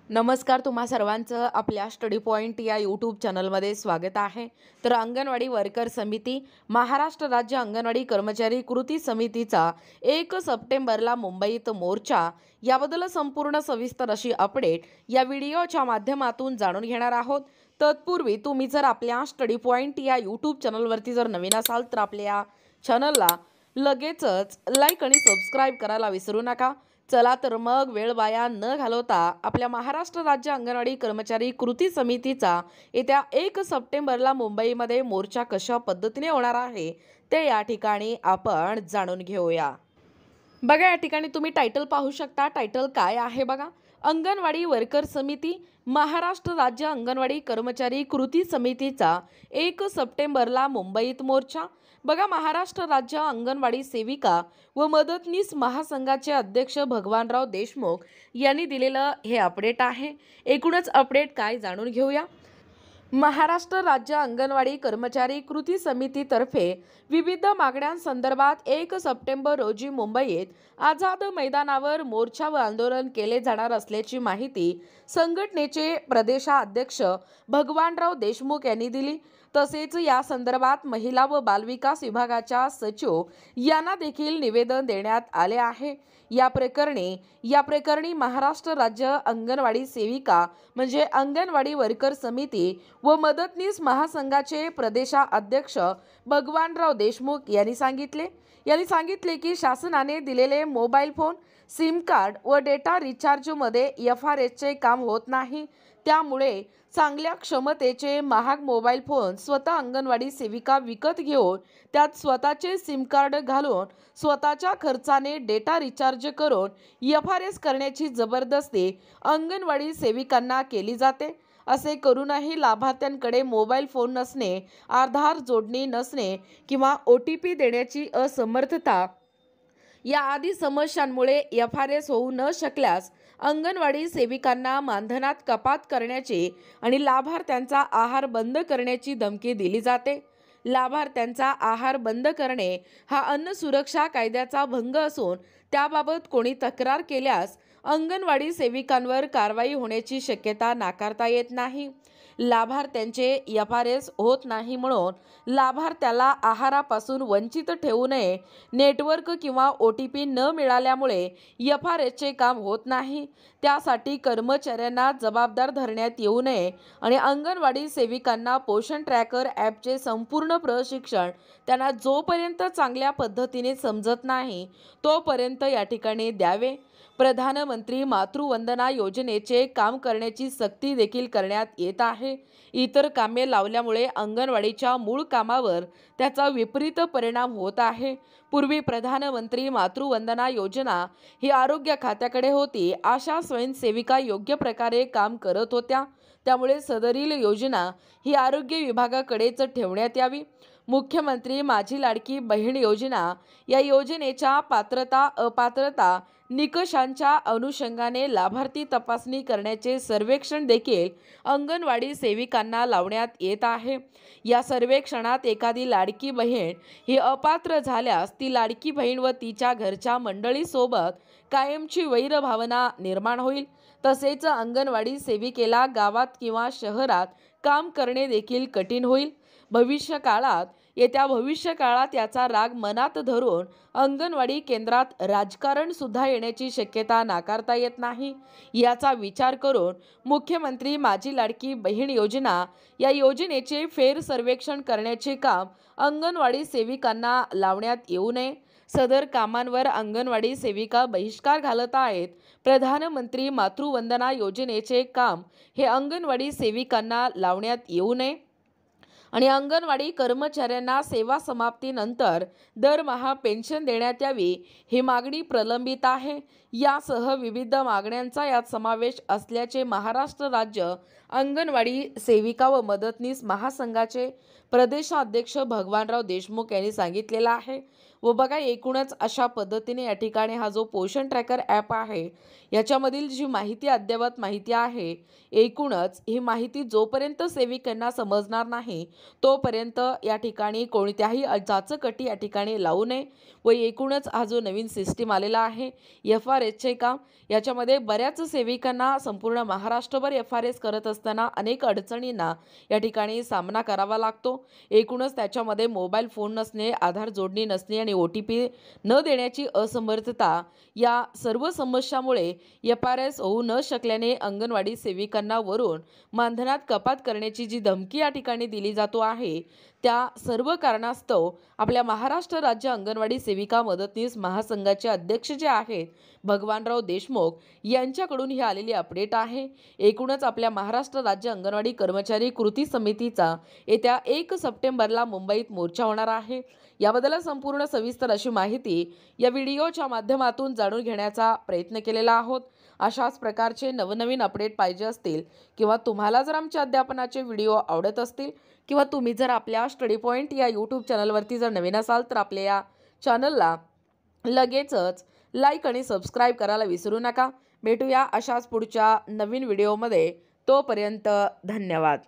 नमस्कार, तुम्हा सर्वांचं आपल्या स्टडी पॉइंट या यूट्यूब चॅनलमध्ये स्वागत आहे। तर अंगणवाडी वर्कर समिती, महाराष्ट्र राज्य अंगणवाडी कर्मचारी कृती समितीचा 1 सप्टेंबरला मुंबईत मोर्चा, याबद्दल संपूर्ण सविस्तर अशी अपडेट या व्हिडिओच्या माध्यमातून जाणून घेणार आहोत। तत्पूर्वी तुम्ही जर आपल्या स्टडी पॉइंट या यूट्यूब चॅनलवरती जर नवीन असाल तर आपल्या चॅनलला लगेचच लाईक आणि सबस्क्राईब करायला विसरू नका। चला तर मग वेळ वाया न घालवता आपल्या महाराष्ट्र राज्य अंगणवाडी कर्मचारी कृती समितीचा येत्या 1 सप्टेंबरला मुंबईमध्ये मोर्चा कशा पद्धतीने होणार आहे ते या ठिकाणी आपण जाणून घेऊया। बघा, या ठिकाणी तुम्ही टायटल पाहू शकता। टायटल काय आहे बघा, अंगणवाडी वर्कर समिती, महाराष्ट्र राज्य अंगणवाडी कर्मचारी कृती समितीचा 1 सप्टेंबरला मुंबईत मोर्चा। बघा, महाराष्ट्र राज्य अंगणवाडी सेविका व मदतनीस महासंघाचे अध्यक्ष भगवानराव देशमुख यांनी दिलेलं हे अपडेट आहे। एकूणच अपडेट काय जाणून घेऊया। महाराष्ट्र राज्य अंगणवाडी कर्मचारी कृती समितीतर्फे विविध मागण्यांसंदर्भात 1 सप्टेंबर रोजी मुंबईत आझाद मैदानावर मोर्चा व आंदोलन केले जाणार असल्याची माहिती संघटनेचे प्रदेशाध्यक्ष भगवानराव देशमुख यांनी दिली। तसेच या संदर्भात महिला व बालविकास विभागाच्या सचिव यांना देखील निवेदन देण्यात आले आहे। या प्रकरणी महाराष्ट्र राज्य अंगणवाडी सेविका म्हणजे अंगणवाडी वर्कर समिती व मदतनीस महासंघाचे प्रदेशाध्यक्ष भगवानराव देशमुख यांनी सांगितले की शासनाने दिलेले मोबाईल फोन, सिम कार्ड व डेटा रिचार्जमध्ये FRSचे काम होत नाही। त्यामुळे चांगल्या क्षमतेचे महाग मोबाईल फोन स्वतः अंगणवाडी सेविका विकत घेऊन त्यात स्वतःचे सिम कार्ड घालून स्वतःच्या खर्चाने डेटा रिचार्ज करून FRS करण्याची जबरदस्ती अंगणवाडी सेविकांना केली जाते। असे करूनही लाभार्थ्यांकडे मोबाईल फोन नसणे, आधार जोडणी नसणे किंवा OTP देण्याची असमर्थता या आदी समस्यांमुळे FRS होऊ न शकल्यास अंगणवाडी सेविकांना मानधनात कपात करण्याची आणि लाभार्थ्यांचा आहार बंद करण्याची धमकी दिली जाते। लाभार्थ्यांचा आहार बंद करणे हा अन्न सुरक्षा कायद्याचा भंग असून त्याबाबत कोणी तक्रार केल्यास अंगणवाडी सेविकांवर कारवाई होण्याची शक्यता नाकारता येत नाही। लाभार्थ्यांचे FRS होत नाही म्हणून लाभार्थ्याला आहारापासून वंचित ठेवू नये। नेटवर्क किंवा OTP न मिळाल्यामुळे FRSचे काम होत नाही, त्यासाठी कर्मचाऱ्यांना जबाबदार धरण्यात येऊ नये आणि अंगणवाडी सेविकांना पोषण ट्रॅकर ॲपचे संपूर्ण प्रशिक्षण त्यांना जोपर्यंत चांगल्या पद्धतीने समजत नाही तोपर्यंत या ठिकाणी द्यावे। प्रधानमंत्री मातृवंदना योजनेचे काम करण्याची सक्ती देखील करण्यात येत आहे। इतर कामे लावल्यामुळे अंगणवाडीच्या मूळ कामावर त्याचा विपरीत परिणाम होत आहे। पूर्वी प्रधानमंत्री मातृवंदना योजना ही आरोग्य खात्याकडे होती। आशा स्वयंसेविका योग्य प्रकारे काम करत होत्या, त्यामुळे सदरील योजना ही आरोग्य विभागाकडेच ठेवण्यात यावी। मुख्यमंत्री माझी लाडकी बहीण योजना या योजनेच्या पात्रता अपात्रता निकषांच्या अनुषंगाने लाभार्थी तपासणी करण्याचे सर्वेक्षण देखील अंगणवाडी सेविकांना लावण्यात येत आहे। या सर्वेक्षणात एखादी लाडकी बहीण ही अपात्र झाल्यास ती लाडकी बहीण व तिच्या घरच्या मंडळीसोबत कायमची वैर भावना निर्माण होईल। तसेच अंगणवाडी सेविकेला गावात किंवा शहरात काम करणे देखील कठीण होईल। येत्या भविष्यकाळात याचा राग मनात धरून अंगणवाडी केंद्रात राजकारण सुद्धा येण्याची शक्यता नाकारता येत नाही। याचा विचार करून मुख्यमंत्री माझी लाडकी बहीण योजना या योजनेचे फेर सर्वेक्षण करण्याचे काम अंगणवाडी सेविकांना लावण्यात येऊ नये। सदर कामांवर अंगणवाडी सेविका बहिष्कार घालत आहेत। प्रधानमंत्री मातृवंदना योजनेचे काम हे अंगणवाडी सेविकांना लावण्यात येऊ नये आणि अंगणवाडी कर्मचाऱ्यांना सेवा समाप्तीनंतर दरमहा पेन्शन देण्यात यावी, ही मागणी प्रलंबित आहे। यासह विविध मागण्यांचा यात समावेश असल्याचे महाराष्ट्र राज्य अंगणवाडी सेविका व मदतनीस महासंघाचे प्रदेशाध्यक्ष भगवानराव देशमुख यांनी सांगितलेलं आहे। व बघा एकूणच अशा पद्धतीने या ठिकाणी हा जो पोषण ट्रॅकर ॲप आहे याच्यामधील जी माहिती अद्ययावत माहिती आहे, एकूणच ही माहिती जोपर्यंत सेविकांना समजणार नाही तोपर्यंत या ठिकाणी कोणत्याही जाचकटी या ठिकाणी लावू नये. व एकूणच हा जो नवीन सिस्टीम आलेला आहे FRSचे काम, याच्यामध्ये बऱ्याच सेविकांना संपूर्ण महाराष्ट्रभर FRS करत असताना अनेक अडचणींना या ठिकाणी सामना करावा लागतो. एकूणच त्याच्यामध्ये मोबाईल फोन नसणे, आधार जोडणी नसणे आणि OTP न देण्याची असमर्थता या सर्व समस्यामुळे FRS होऊ न शकल्याने अंगणवाडी सेविकांना वरून मानधनात कपात करण्याची जी धमकी या ठिकाणी दिली जातो आहे, त्या सर्व कारणास्तव आपल्या महाराष्ट्र राज्य अंगणवाडी सेविका मदतनीस महासंघाचे अध्यक्ष जे आहेत भगवानराव देशमुख यांच्याकडून ही आलेली अपडेट आहे. एकूणच आपल्या महाराष्ट्र राज्य अंगणवाडी कर्मचारी कृती समितीचा येत्या 1 सप्टेंबरला मुंबईत मोर्चा होणार आहे. याबद्दल संपूर्ण सविस्तर अशी माहिती या व्हिडिओच्या माध्यमातून जाणून घेण्याचा प्रयत्न केलेला आहोत. अशाच प्रकारचे नवनवीन अपडेट पाहिजे असतील किंवा तुम्हाला जर आमच्या अध्यापनाचे व्हिडिओ आवडत असतील किंवा तुम्ही जर आपल्या स्टडी पॉईंट या यूट्यूब चॅनलवरती जर नवीन असाल तर आपल्या या चॅनलला लगेचच लाईक आणि सबस्क्राईब करायला विसरू नका. भेटूया अशाच पुढच्या नवीन व्हिडिओमध्ये. तोपर्यंत धन्यवाद.